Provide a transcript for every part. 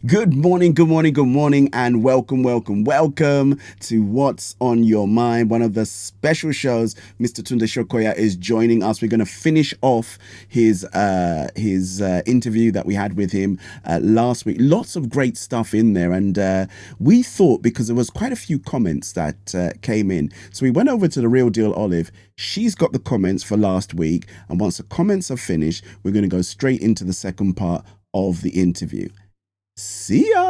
Good morning, good morning, good morning, and welcome, welcome, welcome to What's on Your Mind, one of the special shows. Mr. Tunde Shokoya is joining us. We're going to finish off his interview that we had with him last week. Lots of great stuff in there, and we thought, because there was quite a few comments that came in, so we went over to the Real Deal Olive. She's got the comments for last week, and once the comments are finished, we're going to go straight into the second part of the interview. See ya!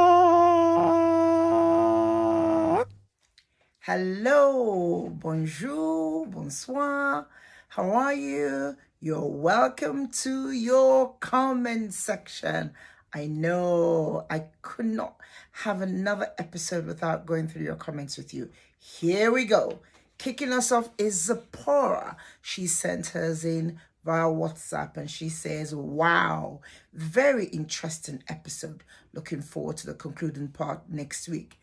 Hello, bonjour, bonsoir. How are you? You're welcome to your comment section. I know I could not have another episode without going through your comments with you. Here we go. Kicking us off is Zipporah. She sent hers in via WhatsApp and she says, wow, very interesting episode. Looking forward to the concluding part next week.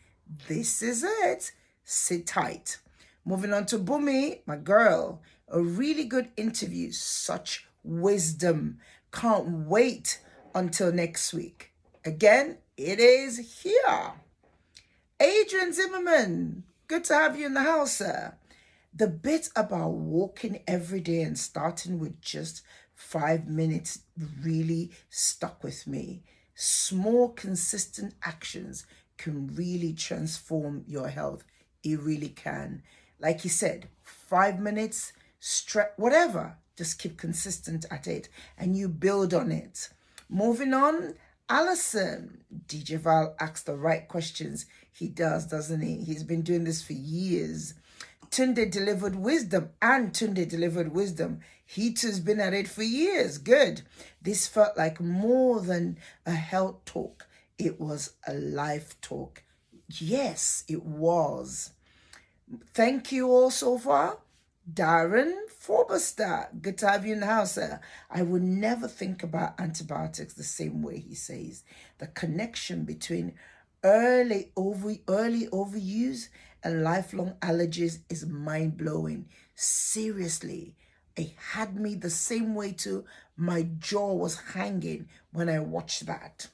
This is it. Sit tight. Moving on to Bumi, my girl. A really good interview. Such wisdom. Can't wait until next week. Again, it is here. Adrian Zimmerman, good to have you in the house, sir. The bit about walking every day and starting with just 5 minutes really stuck with me. Small, consistent actions can really transform your health. It really can. Like you said, 5 minutes, whatever, just keep consistent at it and you build on it. Moving on, Alison. DJ Val asks the right questions. He does, doesn't he? He's been doing this for years. Tunde delivered wisdom, and Tunde delivered wisdom. He too's been at it for years. Good. This felt like more than a health talk. It was a life talk. Yes, it was. Thank you all so far. Darren Forbuster, good to have you in the house, sir. I would never think about antibiotics the same way, he says. The connection between early overuse and lifelong allergies is mind-blowing. Seriously, it had me the same way too. My jaw was hanging when I watched that.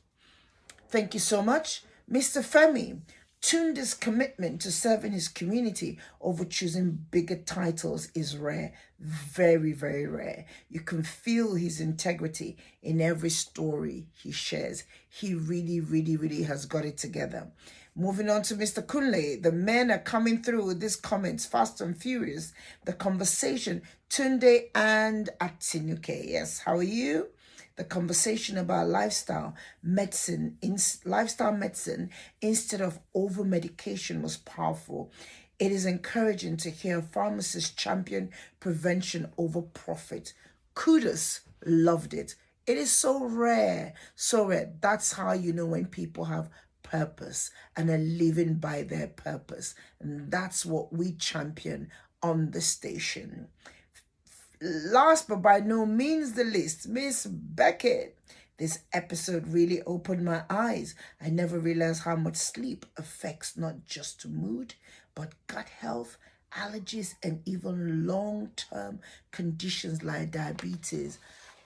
Thank you so much. Mr. Femi, Tunde's commitment to serving his community over choosing bigger titles is rare. Very, very rare. You can feel his integrity in every story he shares. He really, really, really has got it together. Moving on to Mr. Kunle, the men are coming through with these comments fast and furious. The conversation, Tunde and Atinuke. Yes, how are you? The conversation about lifestyle medicine instead of over medication was powerful. It is encouraging to hear pharmacists champion prevention over profit. Kudos, loved it. It is so rare, so rare. That's how you know when people have purpose and are living by their purpose. And that's what we champion on the station. Last but by no means the least, Miss Beckett. This episode really opened my eyes. I never realized how much sleep affects not just mood, but gut health, allergies, and even long-term conditions like diabetes.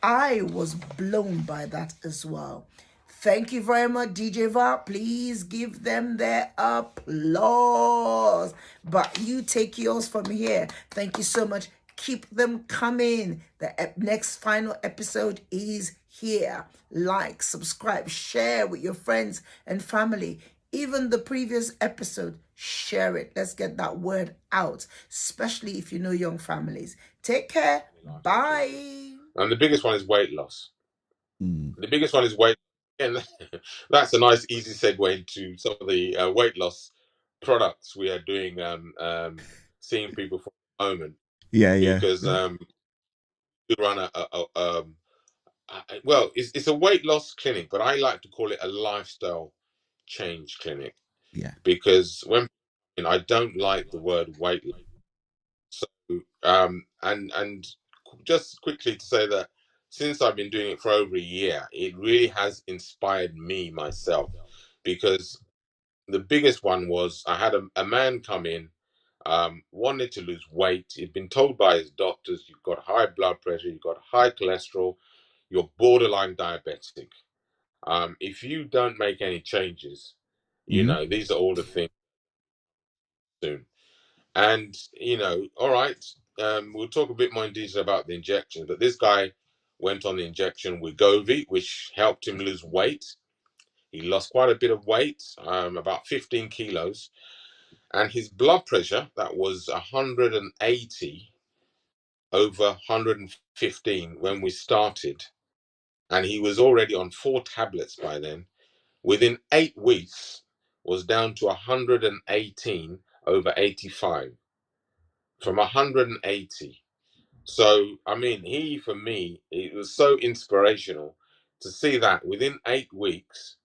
I was blown by that as well. Thank you very much, DJ VAR. Please give them their applause. But you take yours from here. Thank you so much. Keep them coming. The next final episode is here. Like, subscribe, share with your friends and family. Even the previous episode, share it. Let's get that word out, especially if you know young families. Take care. Bye. And the biggest one is weight loss. The biggest one is weight. And that's a nice, easy segue into some of the weight loss products we are doing, seeing people for the moment. Yeah. Because we run well, it's a weight loss clinic, but I like to call it a lifestyle change clinic. Yeah. Because I don't like the word weight loss. So and just quickly to say that since I've been doing it for over a year, it really has inspired me myself, because the biggest one was I had a man come in, wanted to lose weight. He'd been told by his doctors, you've got high blood pressure, you've got high cholesterol, you're borderline diabetic. If you don't make any changes, Mm-hmm. these are all the things soon. And, all right, we'll talk a bit more in detail about the injection, but this guy went on the injection with Wegovy, which helped him lose weight. He lost quite a bit of weight, about 15 kilos, and his blood pressure, that was 180 over 115 when we started, and he was already on 4 tablets by then. Within 8 weeks, was down to 118 over 85 from 180. So, I mean, for me, it was so inspirational to see that within 8 weeks,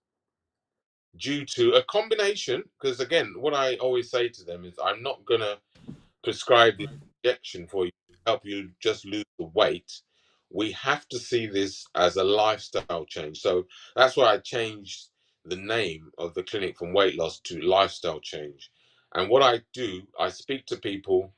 due to a combination, because again, what I always say to them is I'm not going to prescribe the injection for you to help you just lose the weight. We have to see this as a lifestyle change. So that's why I changed the name of the clinic from weight loss to lifestyle change. And what I do, I speak to people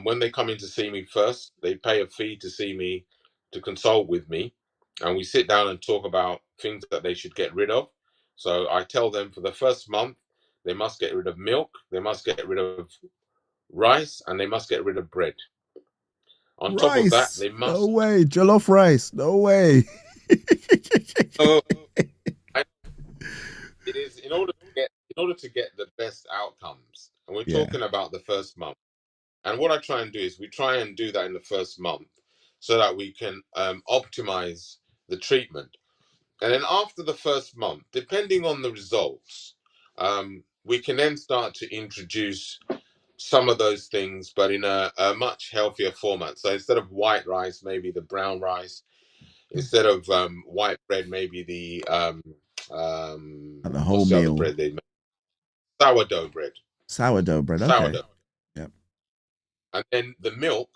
when they come in to see me first, they pay a fee to see me, to consult with me. And we sit down and talk about things that they should get rid of. So I tell them for the first month, they must get rid of milk, they must get rid of rice, and they must get rid of bread. On top of that, Rice? they No must. way. Jollof rice? No way. Oh, it is in order to get the best outcomes, and we're Yeah. talking about the first month. And what I try and do is we try and do that in the first month, so that we can optimize the treatment. And then after the first month, depending on the results, we can then start to introduce some of those things, but in a much healthier format. So instead of white rice, maybe the brown rice. Instead of white bread, maybe the The whole what's the other meal. bread they make? Sourdough bread. Sourdough bread. Okay. Sourdough. Yep. And then the milk,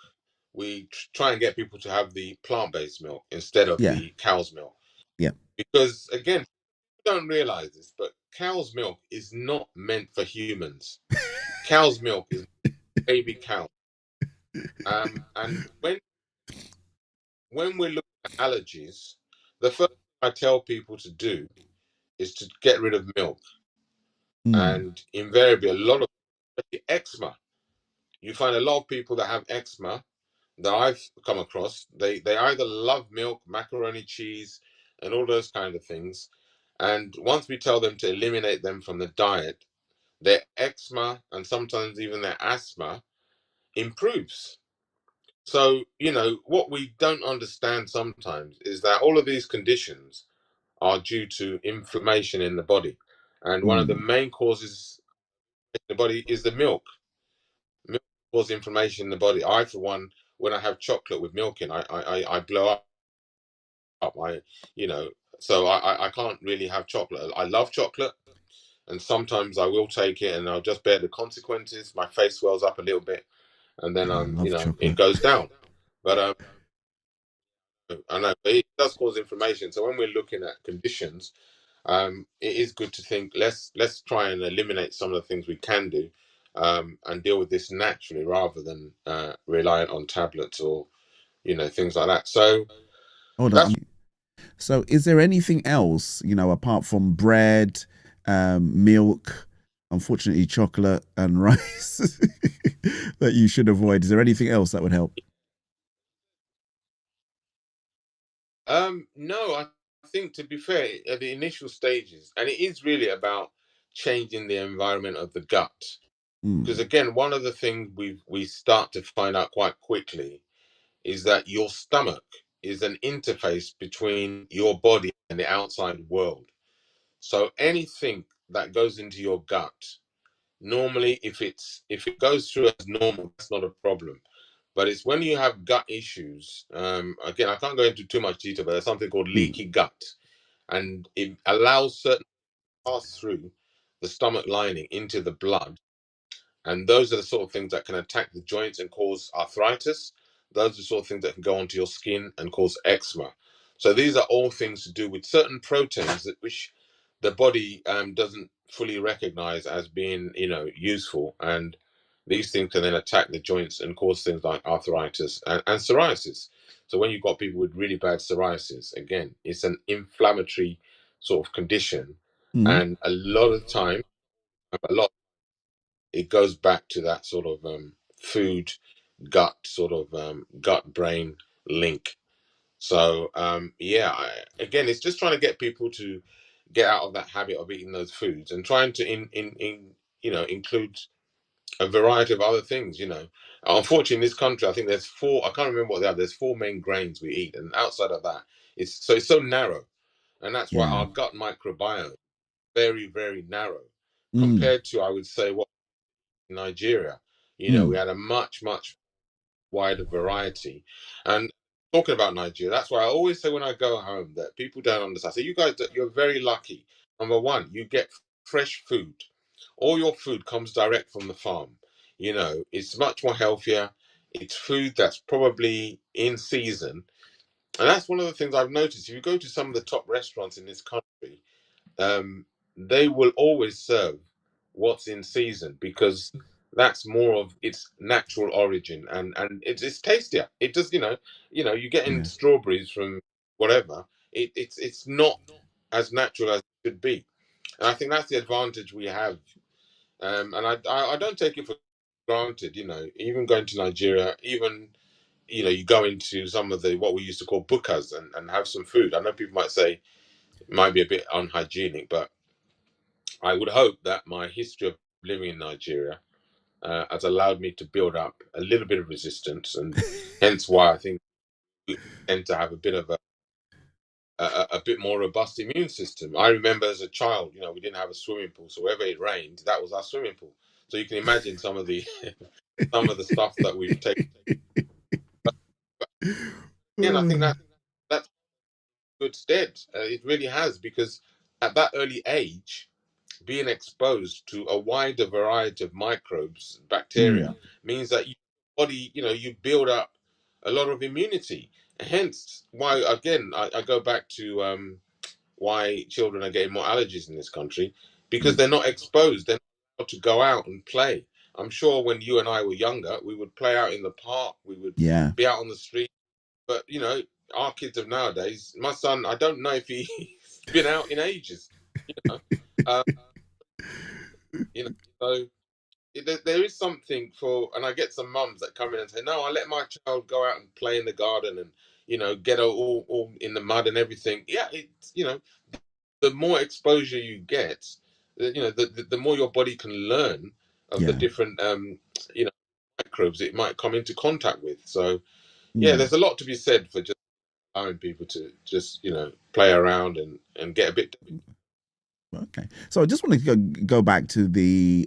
we try and get people to have the plant-based milk instead of Yeah. the cow's milk. Yep. Because again, people don't realize this, but cow's milk is not meant for humans. Cow's milk is baby cow. And when we're looking at allergies, the first thing I tell people to do is to get rid of milk. Mm. And invariably, a lot of eczema, you find a lot of people that have eczema that I've come across, they either love milk, macaroni, cheese, and all those kind of things. And once we tell them to eliminate them from the diet, their eczema and sometimes even their asthma improves. So, what we don't understand sometimes is that all of these conditions are due to inflammation in the body. And one of the Mm. main causes in the body is the milk. Milk causes inflammation in the body. I, for one, when I have chocolate with milk in, I blow up. I, you know, so I can't really have chocolate. I love chocolate, and sometimes I will take it, and I'll just bear the consequences. My face swells up a little bit, and then Yeah, I love it chocolate. goes down. But I know, but it does cause inflammation. So when we're looking at conditions, it is good to think let's try and eliminate some of the things we can do, and deal with this naturally rather than reliant on tablets or things like that. So Hold on. that's So, is there anything else, apart from bread, milk, unfortunately, chocolate and rice that you should avoid? Is there anything else that would help? no, I think, to be fair, at the initial stages, and it is really about changing the environment of the gut. Because Mm. again, one of the things we start to find out quite quickly is that your stomach is an interface between your body and the outside world. So anything that goes into your gut, normally, if it goes through as normal, that's not a problem. But it's when you have gut issues. Again, I can't go into too much detail, but there's something called Mm. leaky gut, and it allows certain pass through the stomach lining into the blood, and those are the sort of things that can attack the joints and cause arthritis. Those are the sort of things that can go onto your skin and cause eczema. So these are all things to do with certain proteins which the body doesn't fully recognize as being, useful. And these things can then attack the joints and cause things like arthritis and psoriasis. So when you've got people with really bad psoriasis, again, it's an inflammatory sort of condition, Mm. and a lot of time, a lot, it goes back to that sort of food gut sort of gut brain link. So yeah, again, it's just trying to get people to get out of that habit of eating those foods and trying to in include a variety of other things. Unfortunately, in this country, I think there's four. I can't remember what they are. There's four main grains we eat, and outside of that, it's so narrow, and that's why Yeah. our gut microbiome very very narrow Mm. compared to, I would say, what Nigeria. We Mm. had a much wider variety. And talking about Nigeria, that's why I always say when I go home that people don't understand. So you guys, you're very lucky. Number one, you get fresh food. All your food comes direct from the farm. It's much more healthier. It's food that's probably in season. And that's one of the things I've noticed. If you go to some of the top restaurants in this country, um, they will always serve what's in season because that's more of its natural origin, and it's tastier. It does, you get in Yeah. strawberries from whatever. It's not as natural as it should be, and I think that's the advantage we have. And I don't take it for granted. Even going to Nigeria, even you go into some of the what we used to call bukas and have some food. I know people might say it might be a bit unhygienic, but I would hope that my history of living in Nigeria has allowed me to build up a little bit of resistance, and hence why I think we tend to have a bit of a bit more robust immune system. I remember as a child, we didn't have a swimming pool, so wherever it rained, that was our swimming pool. So you can imagine some of the some of the stuff that we've taken. But again, I think that's good stead. It really has, because at that early age, being exposed to a wider variety of microbes, Mm. bacteria, means that your body, you build up a lot of immunity. Hence, why again I go back to why children are getting more allergies in this country, because Mm. they're not exposed. They're not allowed to go out and play. I'm sure when you and I were younger, we would play out in the park. We would Yeah. be out on the street. But our kids of nowadays. My son, I don't know if he's been out in ages. You know, um, you know. So there is something for, and I get some mums that come in and say, "No, I let my child go out and play in the garden and get all in the mud and everything." Yeah, it's the more exposure you get, the more your body can learn of the Yeah. different you know microbes it might come into contact with. So yeah, Mm. there's a lot to be said for just allowing people to just play around and get a bit. Okay. So I just wanted to go back to the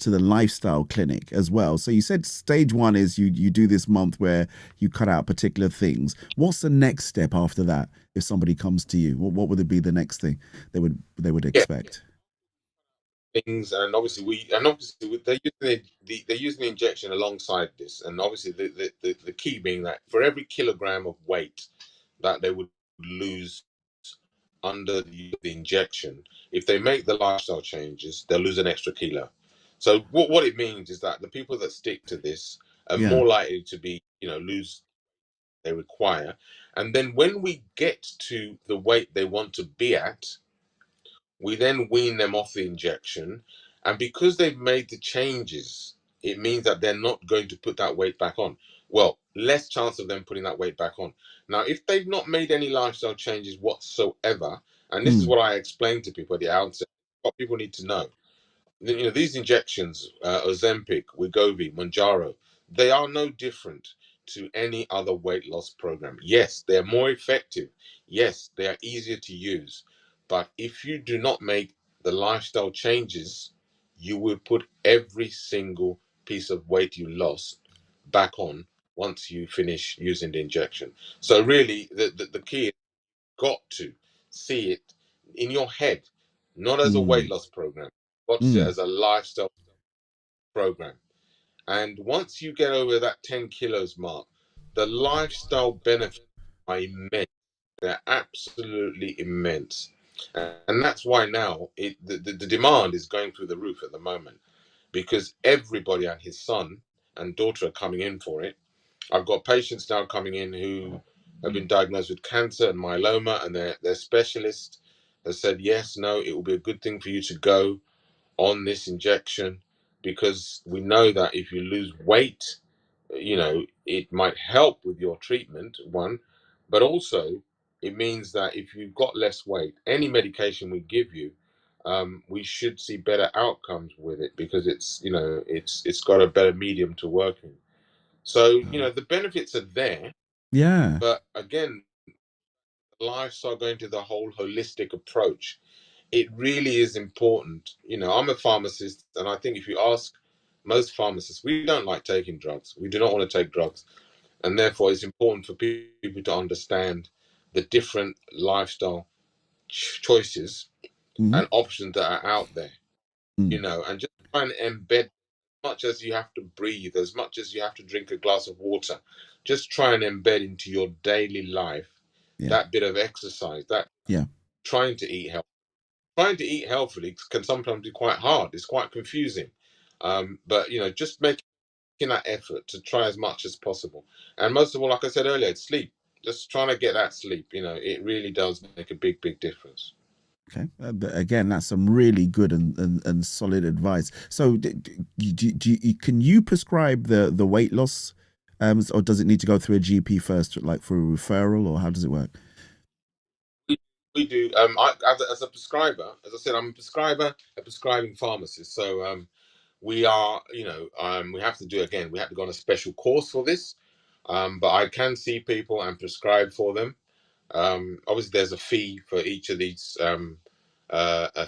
lifestyle clinic as well. So you said stage one is you do this month where you cut out particular things. What's the next step after that? If somebody comes to you, what would it be the next thing they would Yeah, expect? things, and obviously they're using they're using the injection alongside this, and obviously the key being that for every kilogram of weight that they would lose under the injection, if they make the lifestyle changes, they'll lose an extra kilo. So what it means is that the people that stick to this are Yeah. more likely to be lose they require, and then when we get to the weight they want to be at, we then wean them off the injection. And because they've made the changes, it means that they're not going to put that weight back on. Well, less chance of them putting that weight back on. Now, if they've not made any lifestyle changes whatsoever, and this is Mm. what I explained to people at the outset, what people need to know, these injections, Ozempic, Wegovy, Monjaro, they are no different to any other weight loss program. Yes, they're more effective. Yes, they are easier to use. But if you do not make the lifestyle changes, you will put every single piece of weight you lost back on once you finish using the injection. So really, the key is got to see it in your head, not as a weight Mm. loss program, but see it Mm. as a lifestyle program. And once you get over that 10 kilos mark, the lifestyle benefits are immense. They're absolutely immense. And that's why now the demand is going through the roof at the moment, because everybody and his son and daughter are coming in for it. I've got patients now coming in who have been diagnosed with cancer and myeloma, and they're specialists. has said yes, no, it will be a good thing for you to go on this injection, because we know that if you lose weight, it might help with your treatment, one, but also it means that if you've got less weight, any medication we give you, we should see better outcomes with it, because it's got a better medium to work in. So the benefits are there, Yeah. but again, lifestyle, going to the whole holistic approach, it really is important. I'm a pharmacist, and I think if you ask most pharmacists, we don't like taking drugs. We do not want to take drugs. And therefore, it's important for people to understand the different lifestyle choices Mm-hmm. and options that are out there, Mm. and just try and embed, as much as you have to breathe, as much as you have to drink a glass of water, just try and embed into your daily life Yeah. that bit of exercise, that Yeah. trying to eat healthy. Trying to eat healthily can sometimes be quite hard. It's quite confusing. But just making that effort to try as much as possible. And most of all, like I said earlier, it's sleep. Just trying to get that sleep. It really does make a big, big difference. Okay. But again, that's some really good and solid advice. So, can you prescribe the weight loss, or does it need to go through a GP first, like for a referral, or how does it work? We do. As a prescriber, as I said, I'm a prescriber, a prescribing pharmacist. So we are, we have to do, again, we have to go on a special course for this. But I can see people and prescribe for them. Obviously, there's a fee for each of these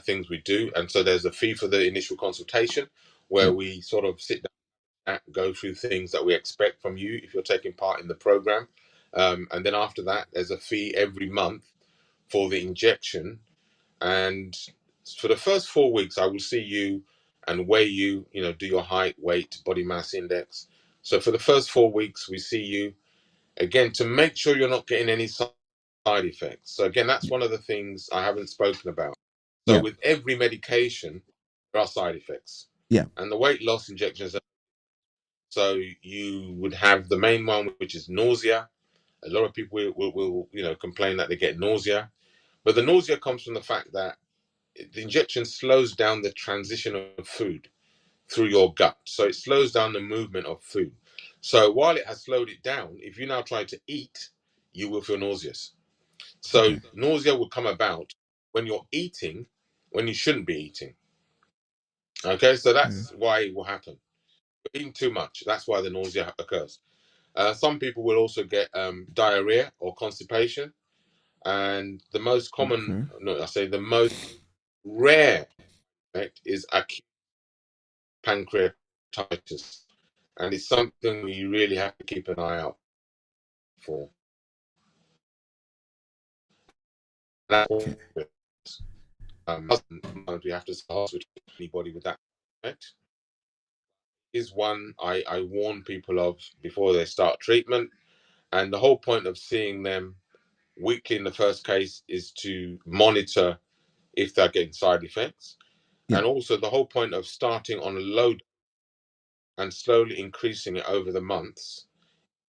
things we do, and so there's a fee for the initial consultation, where Yeah. we sort of sit down and go through things that we expect from you if you're taking part in the program, and then after that, there's a fee every month for the injection, and for the first 4 weeks, I will see you and weigh you, do your height, weight, body mass index. So for the first 4 weeks, we see you again to make sure you're not getting any side effects. So again, that's one of the things I haven't spoken about. So Yeah. with every medication, there are side effects, Yeah. and the weight loss injections. So you would have the main one, which is nausea. A lot of people will complain that they get nausea, but the nausea comes from the fact that the injection slows down the transition of food through your gut. So it slows down the movement of food. So while it has slowed it down, if you now try to eat, you will feel nauseous. So Okay. nausea will come about when you're eating, when you shouldn't be eating. Okay, so Okay. that's why it will happen. You're eating too much. That's why the nausea occurs. Some people will also get diarrhea or constipation. And the most common, Okay. no, I say the most rare effect is acute pancreatitis. And it's something we really have to keep an eye out for. That's Okay. sometimes we have to hospital anybody with that effect. Is one I warn people of before they start treatment. And the whole point of seeing them weekly in the first case is to monitor if they're getting side effects. Yeah. And also the whole point of starting on a low and slowly increasing it over the months,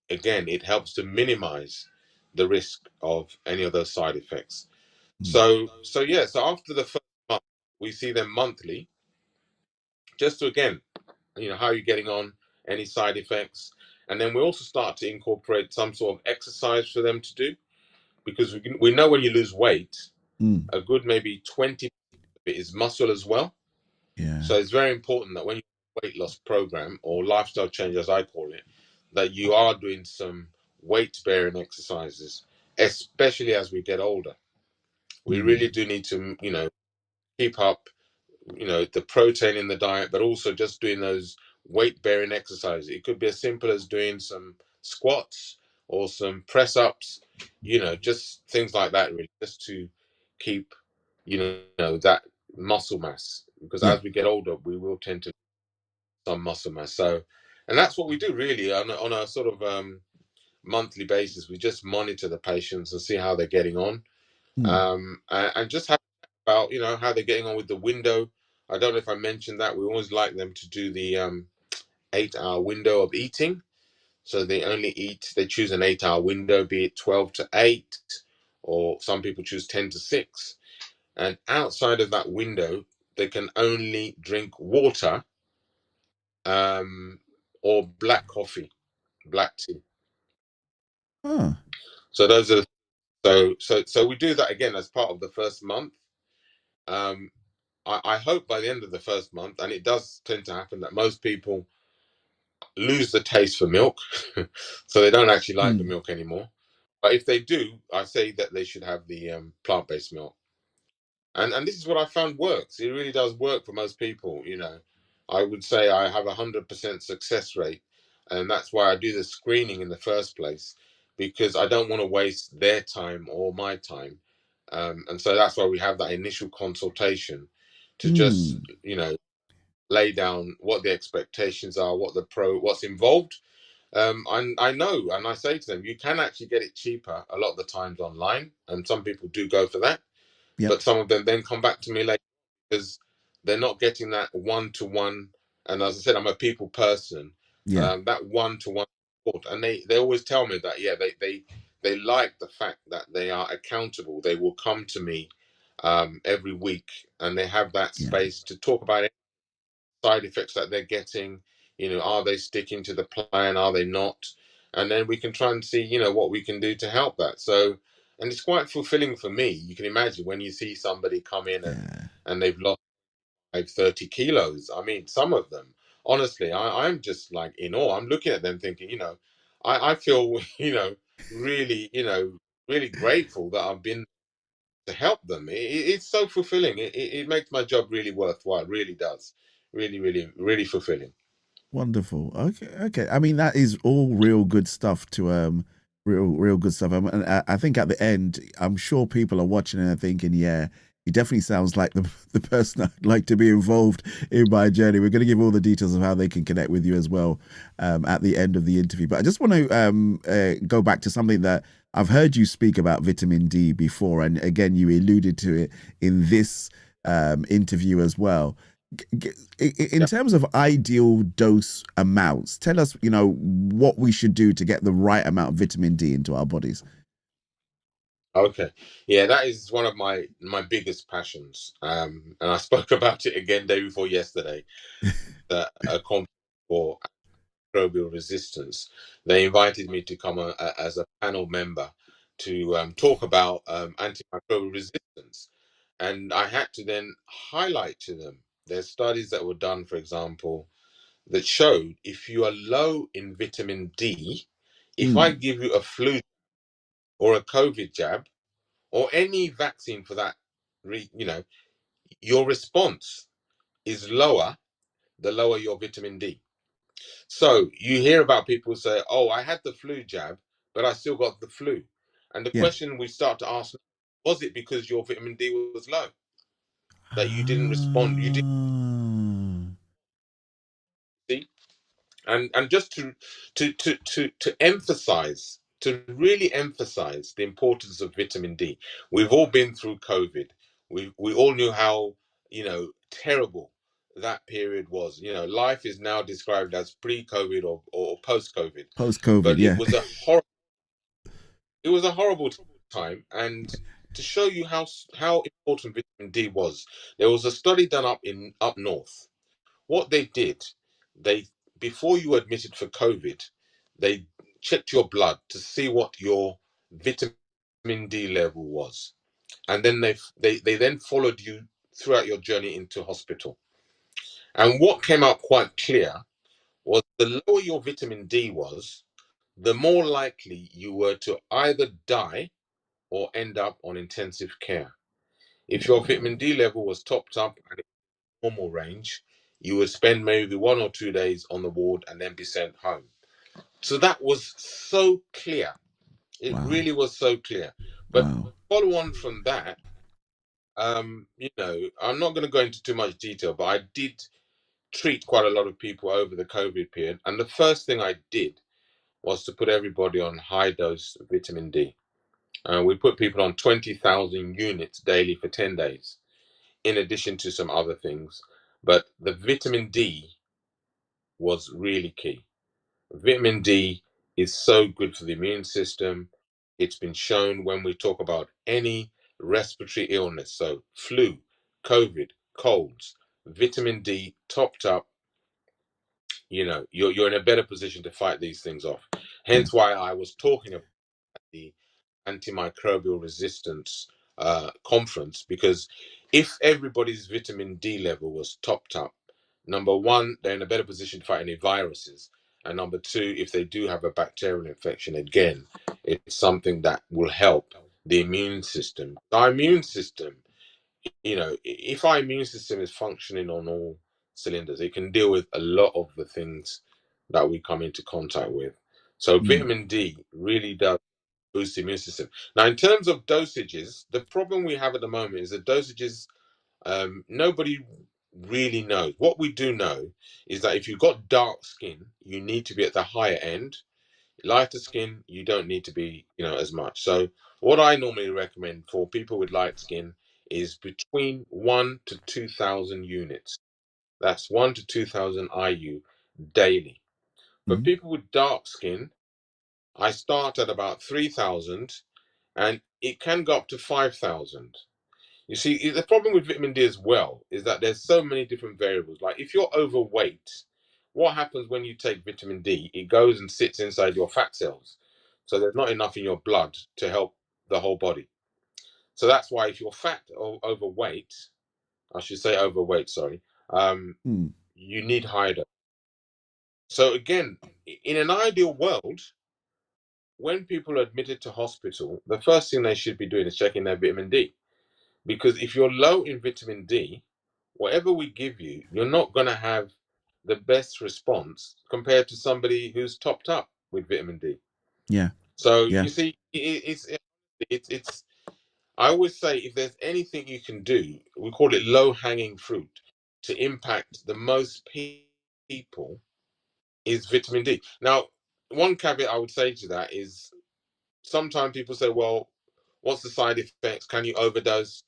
again, it helps to minimize the risk of any of those side effects. Mm. So after the first month, we see them monthly, just to again, how are you getting on, any side effects, and then we also start to incorporate some sort of exercise for them to do, because we know when you lose weight, Mm. a good maybe 20 of it is muscle as well. Yeah. So it's very important that when you weight loss program or lifestyle change, as I call it, that you are doing some weight bearing exercises, especially as we get older. We Mm. really do need to, keep up, the protein in the diet, but also just doing those weight bearing exercises. It could be as simple as doing some squats or some press ups, just things like that, really, just to keep, that muscle mass. Because Yeah. as we get older, we will tend to some muscle mass. So, and that's what we do really on a sort of monthly basis. We just monitor the patients and see how they're getting on, Mm. and just have about how they're getting on with the window. I don't know if I mentioned that we always like them to do the 8 hour window of eating. So they choose an 8 hour window, be it 12 to 8, or some people choose 10 to 6. and outside of that window, they can only drink water, um, or black coffee, black tea. Huh. So those are so we do that again as part of the first month. Um, I hope by the end of the first month, and it does tend to happen, that most people lose the taste for milk, so they don't actually like the Mm. milk anymore. But if they do, I say that they should have the plant-based milk. And this is what I found works. It really does work for most people. I would say I have 100% success rate, and that's why I do the screening in the first place, because I don't want to waste their time or my time. And so that's why we have that initial consultation to just, Mm. lay down what the expectations are, what's involved. And I know, and I say to them, you can actually get it cheaper a lot of the times online, and some people do go for that. Yep. But some of them then come back to me later because they're not getting that one-to-one. And as I said, I'm a people person. Yeah. That one-to-one support, and they always tell me that, yeah, they like the fact that they are accountable. They will come to me every week, and they have that Yeah. space to talk about side effects that they're getting. Are they sticking to the plan? Are they not? And then we can try and see, what we can do to help that. So, and it's quite fulfilling for me. You can imagine when you see somebody come in Yeah. and they've lost like 30 kilos. I mean, some of them, honestly, I'm just like in awe. I'm looking at them thinking, I feel, really, really grateful that I've been to help them. It's so fulfilling. It makes my job really worthwhile. It really does. Really, really, really fulfilling. Wonderful. Okay. Okay. I mean, that is all real good stuff to real good stuff. And I think at the end, I'm sure people are watching and are thinking, yeah, he definitely sounds like the person I'd like to be involved in my journey. We're going to give all the details of how they can connect with you as well at the end of the interview. But I just want to go back to something that I've heard you speak about vitamin D before, and again, you alluded to it in this interview as well. In Yeah. terms of ideal dose amounts, tell us, what we should do to get the right amount of vitamin D into our bodies. Okay. Yeah, that is one of my biggest passions. And I spoke about it again day before yesterday. That a conference for microbial resistance. They invited me to come as a panel member to talk about antimicrobial resistance, and I had to then highlight to them there's studies that were done, for example, that showed if you are low in vitamin D, if I Mm. give you a flu or a COVID jab or any vaccine for that, your response is lower the lower your vitamin D. So you hear about people say, "Oh, I had the flu jab, but I still got the flu." And the Yeah. question we start to ask, was it because your vitamin D was low that you didn't respond? You didn't Ah. see? And just to emphasize, to really emphasize the importance of vitamin D. We've all been through COVID. We all knew how, terrible that period was. Life is now described as pre-COVID or post-COVID, Post COVID, but it yeah. was a horrible time. And to show you how important vitamin D was, there was a study done up north. What they did, they before you were admitted for COVID, they checked your blood to see what your vitamin D level was, and then they then followed you throughout your journey into hospital. And what came out quite clear was the lower your vitamin D was, the more likely you were to either die or end up on intensive care. If your vitamin D level was topped up and normal range, you would spend maybe 1 or 2 days on the ward and then be sent home. So that was so clear. It Wow. really was so clear. But Wow. follow on from that, I'm not going to go into too much detail, but I did treat quite a lot of people over the COVID period. And the first thing I did was to put everybody on high dose vitamin D. We put people on 20,000 units daily for 10 days, in addition to some other things. But the vitamin D was really key. Vitamin D is so good for the immune system. It's been shown when we talk about any respiratory illness, so flu, COVID, colds, vitamin D topped up, you're in a better position to fight these things off. Yeah. Hence why I was talking about the antimicrobial resistance conference, because if everybody's vitamin D level was topped up, number one, they're in a better position to fight any viruses. And number two, if they do have a bacterial infection, again, it's something that will help the immune system. Our immune system, if our immune system is functioning on all cylinders, it can deal with a lot of the things that we come into contact with. So vitamin D really does boost the immune system. Now, in terms of dosages, the problem we have at the moment is the dosages, nobody really knows. What we do know is that if you've got dark skin, you need to be at the higher end. Lighter skin, you don't need to be, as much. So what I normally recommend for people with light skin is between 1 to 2,000 units. That's 1 to 2,000 IU daily. For people with dark skin, I start at about 3,000, and it can go up to 5,000. You see, the problem with vitamin D as well is that there's so many different variables. Like if you're overweight, what happens when you take vitamin D? It goes and sits inside your fat cells. So there's not enough in your blood to help the whole body. So that's why if you're fat or overweight, I should say overweight, sorry, you need higher dose. So again, in an ideal world, when people are admitted to hospital, the first thing they should be doing is checking their vitamin D. Because if you're low in vitamin D, whatever we give you, you're not going to have the best response compared to somebody who's topped up with vitamin D. Yeah. So Yeah. you see, it's. I always say if there's anything you can do, we call it low hanging fruit, to impact the most people is vitamin D. Now, one caveat I would say to that is sometimes people say, well, what's the side effects? Can you overdose?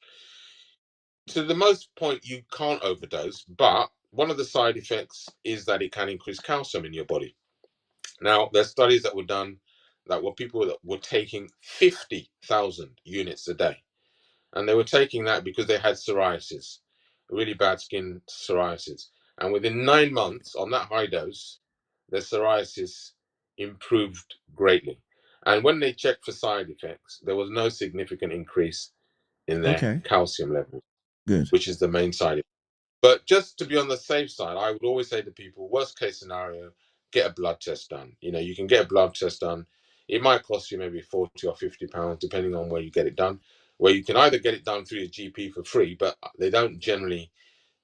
To the most point, you can't overdose, but one of the side effects is that it can increase calcium in your body. Now, there's studies that were done that were people that were taking 50,000 units a day, and they were taking that because they had psoriasis, really bad skin psoriasis. And within 9 months on that high dose, their psoriasis improved greatly. And when they checked for side effects, there was no significant increase in their Okay. calcium level, Good. which is the main side effect. But just to be on the safe side, I would always say to people, worst case scenario, get a blood test done. You can get a blood test done. It might cost you maybe 40 or 50 pounds, depending on where you get it done. Where you can either get it done through your GP for free, but they don't generally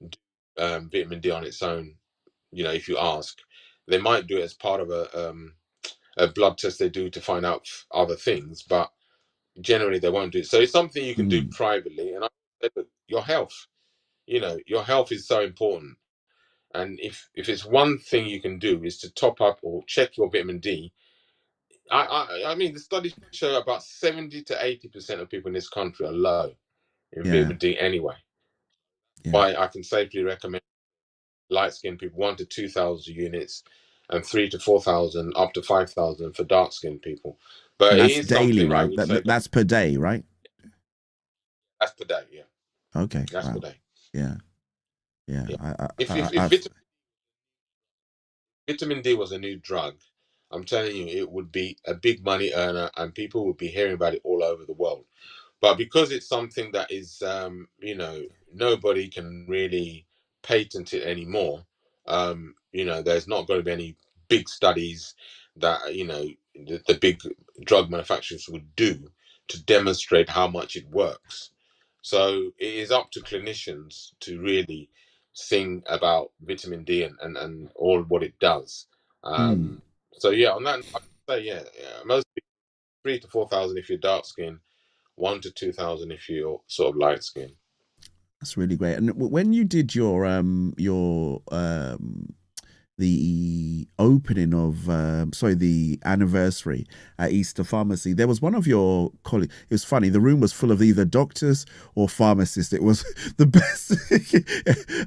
do vitamin D on its own. If you ask, they might do it as part of a blood test they do to find out other things, but generally they won't do it. So it's something you can do privately. And I say, look, your health, your health is so important. And if it's one thing you can do is to top up or check your vitamin D. I mean, the studies show about 70 to 80% of people in this country are low in Yeah. vitamin D anyway. Yeah. Why I can safely recommend light skinned people 1 to 2,000 units, and 3 to 4,000 up to 5,000 for dark skinned people. But And it that's is daily, something I right? would say, That's per day, right? that's per day. Yeah, Okay. that's per Wow. day. Yeah. Yeah. Yeah. I, If I, if, if I've. vitamin D was a new drug, I'm telling you, it would be a big money earner, and people would be hearing about it all over the world. But because it's something that is, nobody can really patent it anymore. There's not going to be any big studies that the big drug manufacturers would do to demonstrate how much it works. So it is up to clinicians to really sing about vitamin D and all what it does. So yeah, on that, I say most people, 3 to 4,000 if you're dark skin, 1 to 2,000 if you're sort of light skin. That's really great. And when you did the opening of the anniversary at Easter Pharmacy, there was one of your colleagues. It was funny, the room was full of either doctors or pharmacists. It was the best.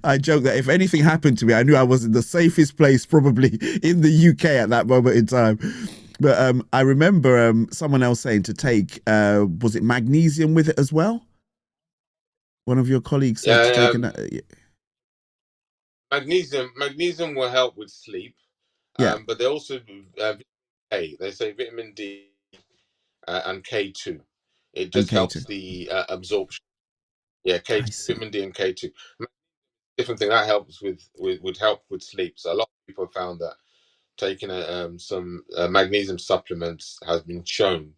I joke that if anything happened to me, I knew I was in the safest place probably in the UK at that moment in time. But I remember someone else saying to take was it magnesium with it as well? One of your colleagues said to take Yeah, an. magnesium will help with sleep, Yeah, but they also do vitamin K. They say vitamin D and K2. It and just K2. helps the absorption. Yeah, I K2, see. vitamin D and K2. Different thing that helps would help with sleep. So a lot of people have found that taking some magnesium supplements has been shown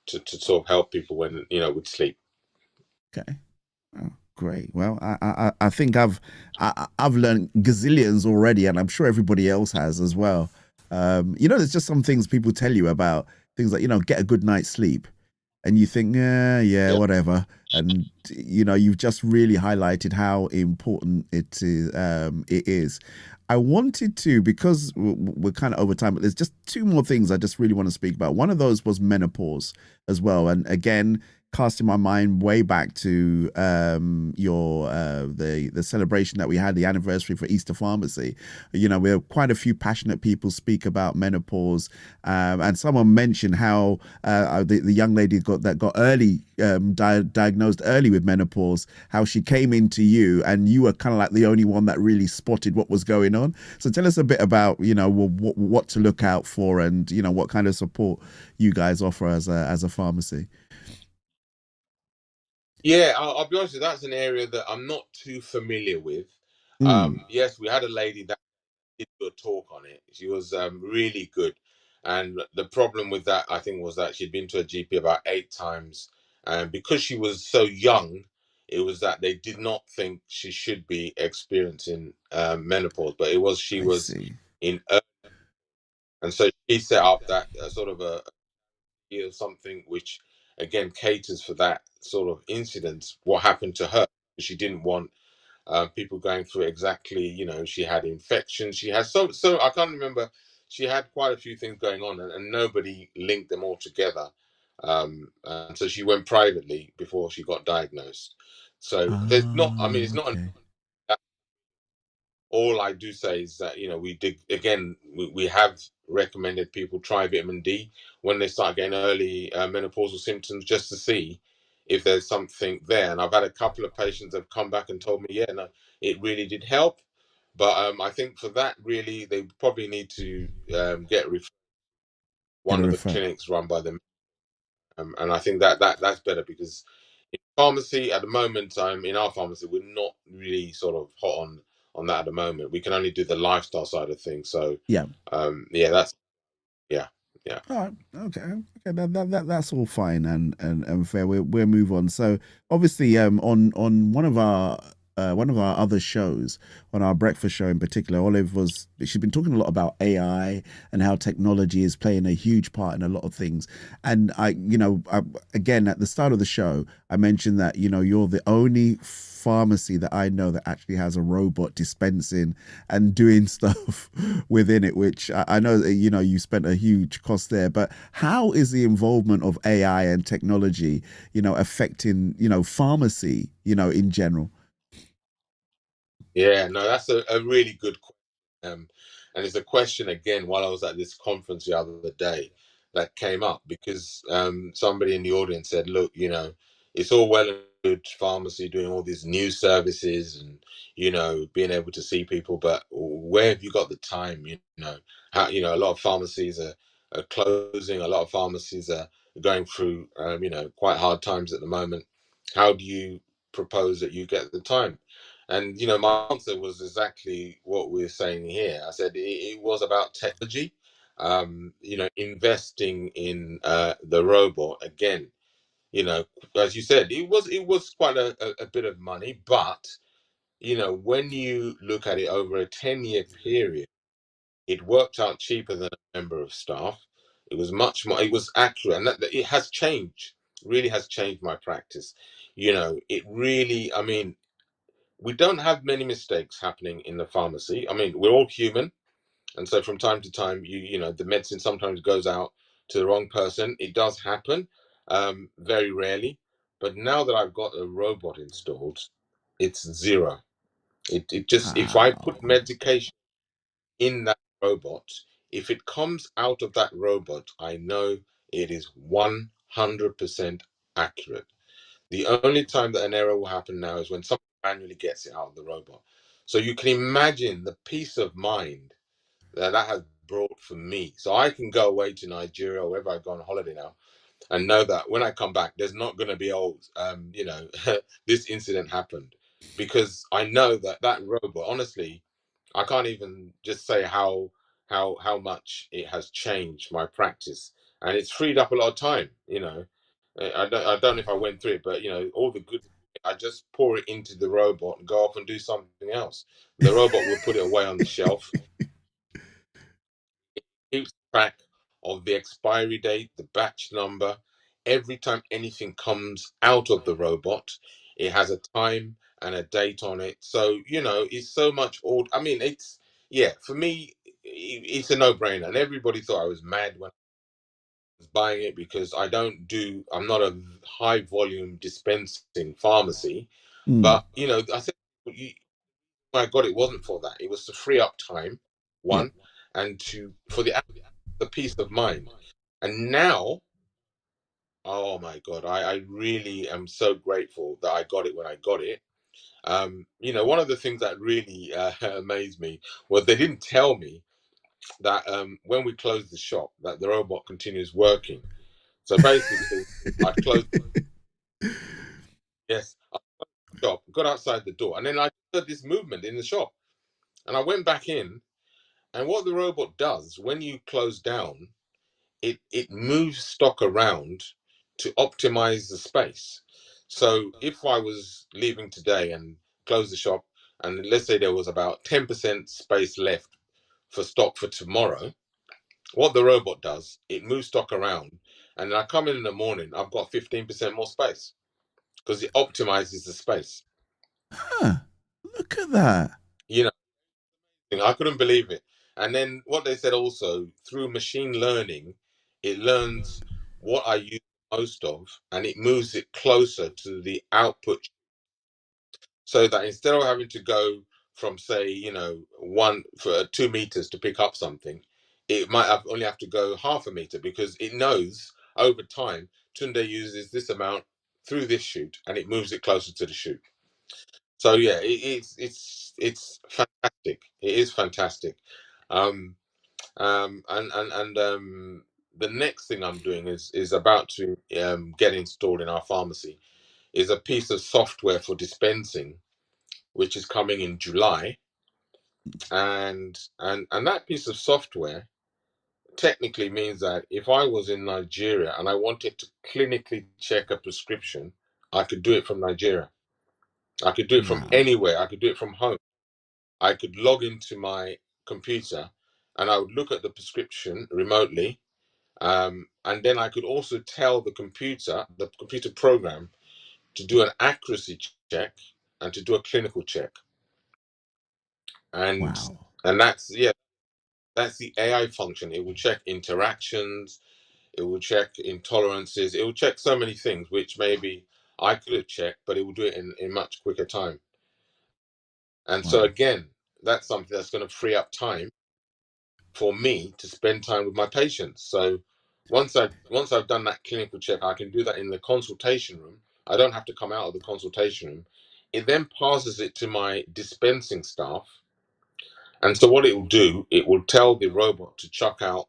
to sort of help people when with sleep. Okay. Oh, great. Well, I think I've learned gazillions already, and I'm sure everybody else has as well. There's just some things people tell you about things like get a good night's sleep, and you think, yeah, Yeah. whatever. And you've just really highlighted how important it is. It is. I wanted to, because we're kind of over time, but there's just two more things I just really want to speak about. One of those was menopause as well, and again, casting my mind way back to your the celebration that we had, the anniversary for Easter Pharmacy. We have quite a few passionate people speak about menopause, and someone mentioned how the young lady got early diagnosed early with menopause, how she came into you and you were kind of like the only one that really spotted what was going on. So tell us a bit about what to look out for, and what kind of support you guys offer as a pharmacy. Yeah, I'll be honest with you, that's an area that I'm not too familiar with. Mm, Yes, we had a lady that did do a talk on it. She was really good. And the problem with that, I think, was that she'd been to a GP about 8 times. And because she was so young, it was that they did not think she should be experiencing menopause, but it was she I was see. in, and so she set up that sort of a or something which again caters for that sort of incident. What happened to her? She didn't want people going through exactly. She had infections. She had so I can't remember. She had quite a few things going on, and nobody linked them all together. And so she went privately before she got diagnosed. So there's not. I mean, Ah, it's not okay. all I do say is that we did again. We have recommended people try vitamin D when they start getting early menopausal symptoms, just to see if there's something there. And I've had a couple of patients that have come back and told me, yeah, no, it really did help. But I think for that, really, they probably need to get Get a one of the refer. clinics run by them, and I think that's better because in pharmacy at the moment, in our pharmacy, we're not really sort of hot on that at the moment. We can only do the lifestyle side of things. So, Yeah. yeah, yeah, yeah. All right. Okay. Okay. That's all fine and fair. We'll move on. So obviously, on one of our other shows, on our breakfast show in particular, she's been talking a lot about AI and how technology is playing a huge part in a lot of things. And again, at the start of the show, I mentioned that you're the only pharmacy that I know that actually has a robot dispensing and doing stuff within it, which I know that, you spent a huge cost there. But how is the involvement of AI and technology, affecting, pharmacy, in general? Yeah, no, that's a really good question. And it's a question again while I was at this conference the other day that came up because somebody in the audience said, look, it's all well and good pharmacy doing all these new services and, being able to see people, but where have you got the time? How, a lot of pharmacies are closing, a lot of pharmacies are going through, quite hard times at the moment. How do you propose that you get the time? And my answer was exactly what we're saying here. I said it was about technology, investing in the robot again. As you said, it was quite a bit of money, but when you look at it over a 10-year period, it worked out cheaper than a member of staff. It was much more. It was accurate, and that it has changed. Really has changed my practice. It really. I mean, we don't have many mistakes happening in the pharmacy. I mean, we're all human, and so from time to time, the medicine sometimes goes out to the wrong person. It does happen, very rarely. But now that I've got a robot installed, it's zero. It just if I put Wow. medication in that robot, if it comes out of that robot, I know it is 100% accurate. The only time that an error will happen now is when someone manually gets it out of the robot. So you can imagine the peace of mind that that has brought for me. So I can go away to Nigeria or wherever I go on holiday now and know that when I come back, there's not going to be this incident happened, because I know that that robot, honestly, I can't even just say how much it has changed my practice, and it's freed up a lot of time. I don't know if I went through it, but all the good, I just pour it into the robot and go off and do something else. The robot will put it away on the shelf, keeps track of the expiry date, the batch number. Every time anything comes out of the robot, it has a time and a date on it. So, it's so much old. I mean, yeah, for me, it's a no brainer. And everybody thought I was mad when I was buying it, because I'm not a high volume dispensing pharmacy. Mm. But, I said, when I got it wasn't for that. It was to free up time, Yeah. one, and for the peace of mind. And now, oh my God, I really am so grateful that I got it when I got it. One of the things that really amazed me was they didn't tell me that when we closed the shop, that the robot continues working. So basically, I'd closed, yes, I closed the shop, got outside the door, and then I heard this movement in the shop. And I went back in, and what the robot does when you close down, it moves stock around to optimize the space. So if I was leaving today and close the shop, and let's say there was about 10% space left for stock for tomorrow, what the robot does, it moves stock around, and then I come in the morning, I've got 15% more space because it optimizes the space. Huh. Look at that. You I couldn't believe it. And then what they said also, through machine learning, it learns what I use most of, and it moves it closer to the output, so that instead of having to go from, say, 2 meters to pick up something, it might only have to go half a meter, because it knows over time Tunde uses this amount through this chute, and it moves it closer to the chute. So yeah, it's fantastic. It is fantastic. Um, and the next thing I'm doing is about to get installed in our pharmacy, is a piece of software for dispensing, which is coming in July. And that piece of software technically means that if I was in Nigeria and I wanted to clinically check a prescription, I could do it from Nigeria. I could do it from Wow. anywhere. I could do it from home. I could log into my computer and I would look at the prescription remotely. And then I could also tell the computer program, to do an accuracy check and to do a clinical check. And Wow. that's the AI function. It will check interactions, it will check intolerances, it will check so many things which maybe I could have checked, but it will do it in much quicker time. And so Wow. again, that's something that's going to free up time for me to spend time with my patients. So once I've done that clinical check, I can do that in the consultation room. I don't have to come out of the consultation room. It then passes it to my dispensing staff. And so what it will do, it will tell the robot to chuck out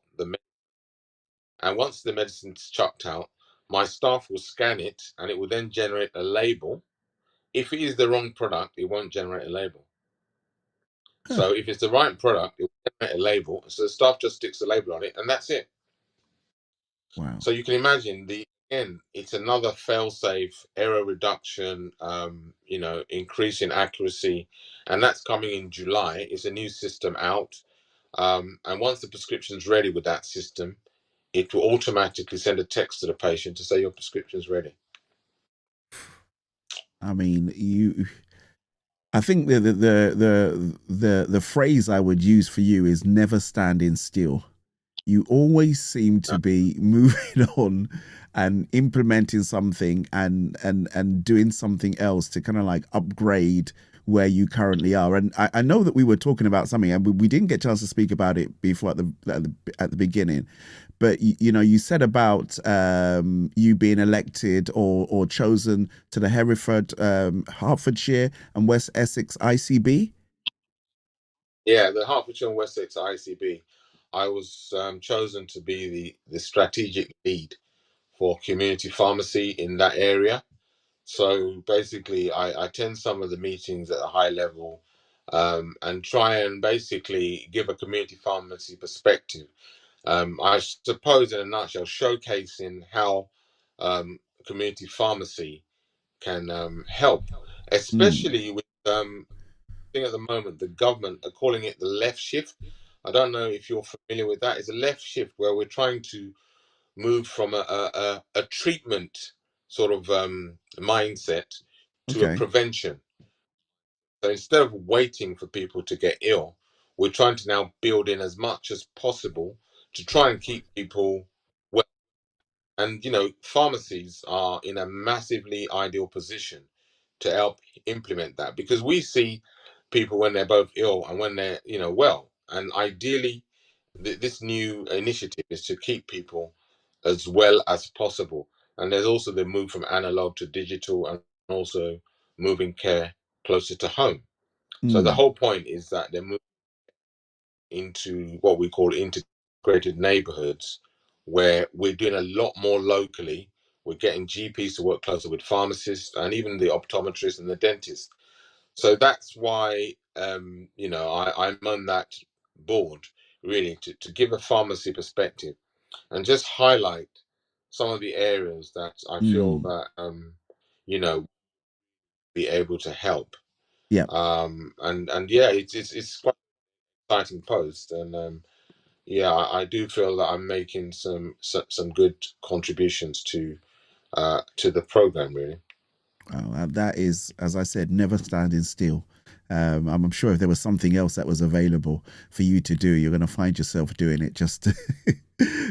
and once the medicine's chucked out, my staff will scan it and it will then generate a label. If it is the wrong product, it won't generate a label. Huh. So if it's the right product, it will generate a label. So the staff just sticks the label on it and that's it. Wow. So you can imagine again, it's another fail-safe error reduction, increase in accuracy, and that's coming in July. It's a new system out, and once the prescription's ready with that system, it will automatically send a text to the patient to say your prescription's ready. I mean, I think the phrase I would use for you is never standing still. You always seem to be moving on and implementing something and doing something else to kind of like upgrade where you currently are. And I know that we were talking about something, and we didn't get a chance to speak about it before at the beginning. But you said about you being elected or chosen to the Hereford, Hertfordshire and West Essex ICB. Yeah, the Hertfordshire and Wessex ICB. I was chosen to be the strategic lead for community pharmacy in that area. So basically, I attend some of the meetings at a high level, and try and basically give a community pharmacy perspective. I suppose, in a nutshell, showcasing how community pharmacy can help, Mm, especially with thing at the moment. The government are calling it the left shift. I don't know if you're familiar with that. It's a left shift where we're trying to move from a treatment sort of mindset to a okay. prevention. So instead of waiting for people to get ill, we're trying to now build in as much as possible to try and keep people well. And pharmacies are in a massively ideal position to help implement that, because we see people when they're both ill and when they're well. And ideally, this new initiative is to keep people as well as possible. And there's also the move from analog to digital, and also moving care closer to home. So the Mm, whole point is that they're moving into what we call integrated neighborhoods, where we're doing a lot more locally. We're getting GPs to work closer with pharmacists and even the optometrists and the dentists. So that's why I'm on that board, really, to give a pharmacy perspective and just highlight some of the areas that I feel mm, that you know be able to help. yeah. And yeah, it's quite an exciting post. And yeah, I do feel that I'm making some good contributions to the program, really. That is, as I said, never standing still. I'm sure if there was something else that was available for you to do, you're going to find yourself doing it just to,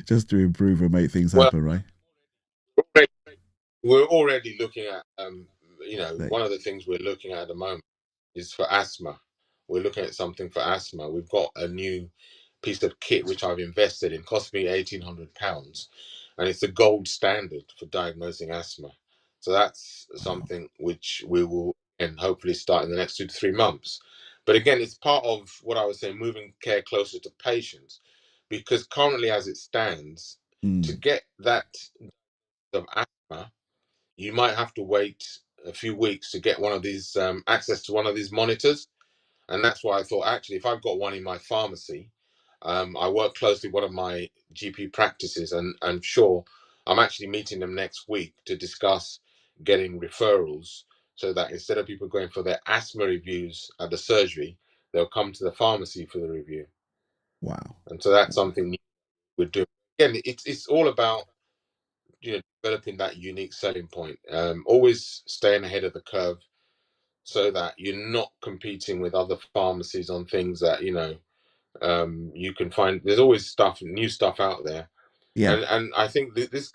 just to improve and make things Well, happen, right? we're already looking at Like, one of the things we're looking at the moment is for asthma. We're looking at something for asthma. We've got a new piece of kit which I've invested in, cost me £1,800, and it's the gold standard for diagnosing asthma. So that's wow. something which we will and hopefully start in the next 2 to 3 months. But again, it's part of what I was saying, moving care closer to patients, because currently, as it stands, to Mm, get that of asthma, you might have to wait a few weeks to get one of these access to one of these monitors. And that's why I thought, actually, if I've got one in my pharmacy, I work closely with one of my GP practices, and I'm sure I'm actually meeting them next week to discuss getting referrals, so that instead of people going for their asthma reviews at the surgery, they'll come to the pharmacy for the review. wow. And so that's something we're doing. Again, it's all about developing that unique selling point, always staying ahead of the curve, so that you're not competing with other pharmacies on things that you can find. There's always new stuff out there. Yeah, And I think this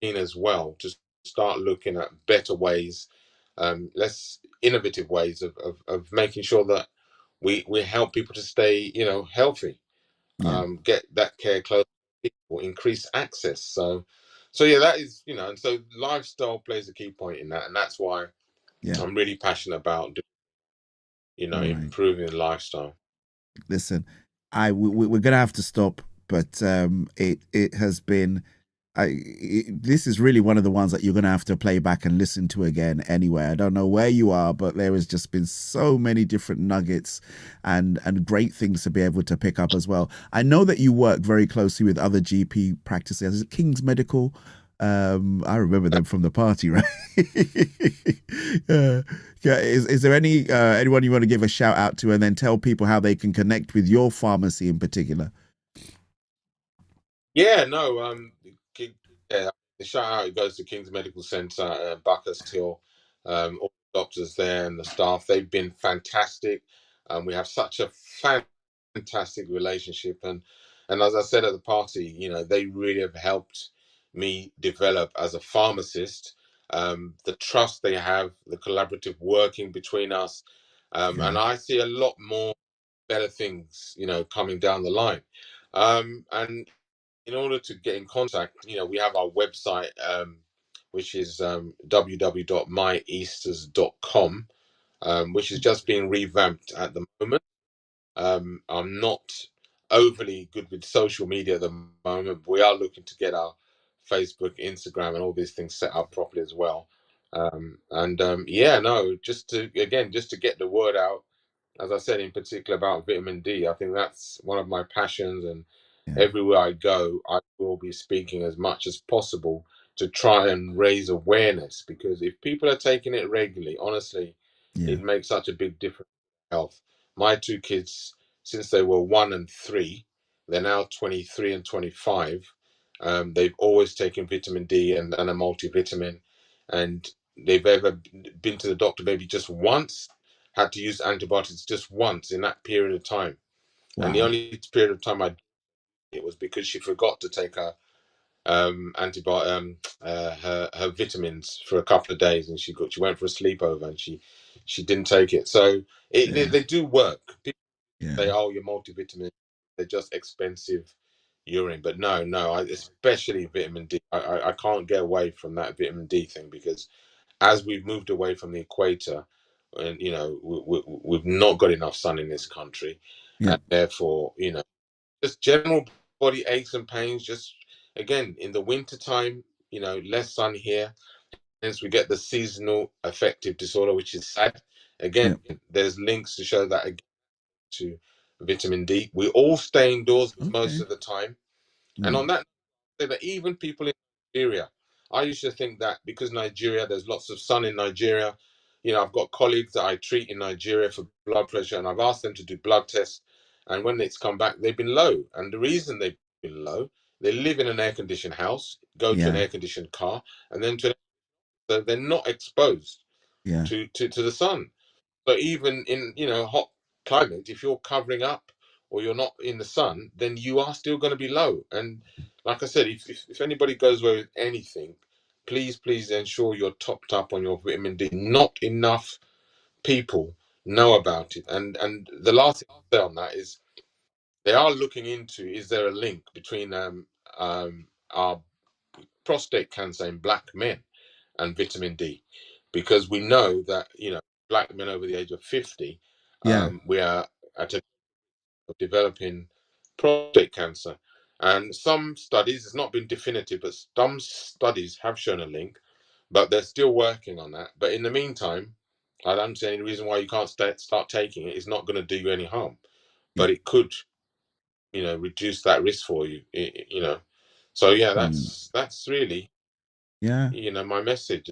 in as well, to start looking at better ways, less innovative ways of making sure that we help people to stay healthy, yeah, get that care close to people, increase access. So yeah, that is, and so lifestyle plays a key point in that, and that's why yeah. I'm really passionate about Right. improving the lifestyle. Listen, we're gonna have to stop, but it has been. This is really one of the ones that you're going to have to play back and listen to again anyway. I don't know where you are, but there has just been so many different nuggets and great things to be able to pick up as well. I know that you work very closely with other GP practices. Is it King's Medical? I remember them from the party, right? Yeah. Yeah. Is there anyone you want to give a shout out to, and then tell people how they can connect with your pharmacy in particular? Yeah, no, yeah, the shout out goes to King's Medical Centre, Buckhurst Hill, all the doctors there and the staff. They've been fantastic. We have such a fantastic relationship, and as I said at the party, they really have helped me develop as a pharmacist. The trust they have, the collaborative working between us, And I see a lot more better things, coming down the line. And in order to get in contact, we have our website, which is www.myeasters.com, which is just being revamped at the moment. I'm not overly good with social media at the moment. But we are looking to get our Facebook, Instagram, and all these things set up properly as well. Yeah, no, just to get the word out, as I said, in particular about vitamin D. I think that's one of my passions, and everywhere I go, I will be speaking as much as possible to try and raise awareness, because if people are taking it regularly, honestly, it makes such a big difference in health. My two kids, since they were 1 and 3, they're now 23 and 25. They've always taken vitamin D and a multivitamin, and they've ever been to the doctor maybe just once, had to use antibiotics just once in that period of time. Wow. And the only period of time it was because she forgot to take her her vitamins for a couple of days, and she went for a sleepover, and she didn't take it. So they do work. People say, oh, your multivitamins, they're just expensive urine. But no, especially vitamin D. I can't get away from that vitamin D thing, because as we've moved away from the equator, and we've not got enough sun in this country, and therefore, just general body aches and pains. Just again in the winter time, less sun here, hence we get the seasonal affective disorder, which is sad. Again, there's links to show that again to vitamin D. We all stay indoors most of the time, and on that, say that even people in Nigeria, I used to think that because Nigeria, there's lots of sun in Nigeria. I've got colleagues that I treat in Nigeria for blood pressure, and I've asked them to do blood tests, and when it's come back, they've been low. And the reason they've been low, they live in an air-conditioned house, go to an air-conditioned car, and then so they're not exposed to the sun. So even in hot climate, if you're covering up or you're not in the sun, then you are still going to be low. And like I said, if anybody goes away with anything, please ensure you're topped up on your vitamin D. Not enough people know about it. And the last thing I'll say on that is they are looking into, is there a link between our prostate cancer in black men and vitamin D? Because we know that black men over the age of 50, we are at a of developing prostate cancer. And some studies, it's not been definitive, but some studies have shown a link, but they're still working on that. But in the meantime, I don't see any reason why you can't start taking it. It's not going to do you any harm, but it could, reduce that risk for you. So yeah, that's really, my message.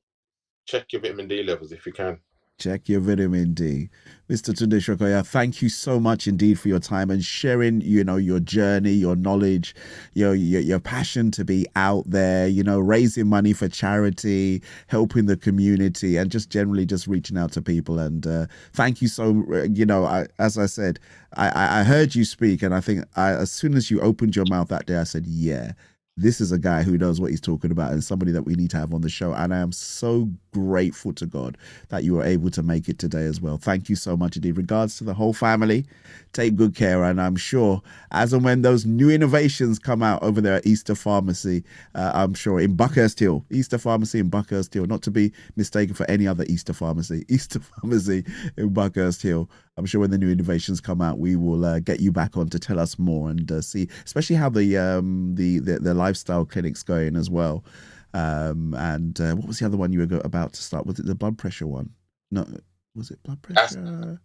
Check your vitamin D levels if you can. Check your vitamin D. Mr. Tunde Shokoya, thank you so much indeed for your time and sharing, your journey, your knowledge, your passion to be out there, raising money for charity, helping the community, and just generally just reaching out to people. And thank you so, as I said, I heard you speak, and I think as soon as you opened your mouth that day, I said, yeah, this is a guy who knows what he's talking about and somebody that we need to have on the show. And I am so grateful to God that you were able to make it today as well. Thank you so much indeed. Regards to the whole family. Take good care. And I'm sure as and when those new innovations come out over there at Easter Pharmacy, I'm sure in Buckhurst Hill, Easter Pharmacy in Buckhurst Hill, not to be mistaken for any other Easter Pharmacy in Buckhurst Hill. I'm sure when the new innovations come out, we will get you back on to tell us more and see, especially how the lifestyle clinic's going as well. And what was the other one you were about to start? Was it the blood pressure one? No, was it blood pressure?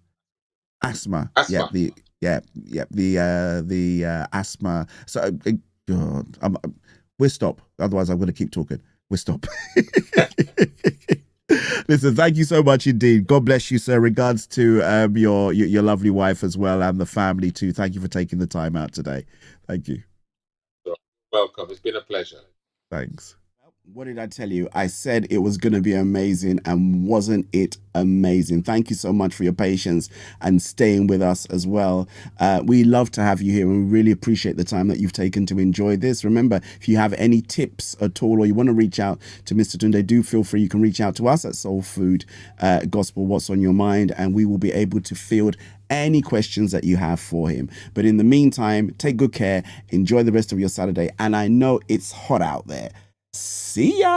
Asthma. Yeah, the asthma. So we'll stop. Otherwise, I'm going to keep talking. We'll stop. Listen, thank you so much indeed. God bless you, sir. Regards to your lovely wife as well and the family too. Thank you for taking the time out today. Thank you. Welcome. It's been a pleasure. Thanks. What did I tell you? I said it was going to be amazing, and wasn't it amazing? Thank you so much for your patience and staying with us as well. We love to have you here, and we really appreciate the time that you've taken to enjoy this. Remember, if you have any tips at all, or you want to reach out to Mr. Tunde, do feel free. You can reach out to us at Soul Food Gospel, What's on Your Mind, and we will be able to field any questions that you have for him. But in the meantime, take good care, enjoy the rest of your Saturday, and I know it's hot out there. See ya!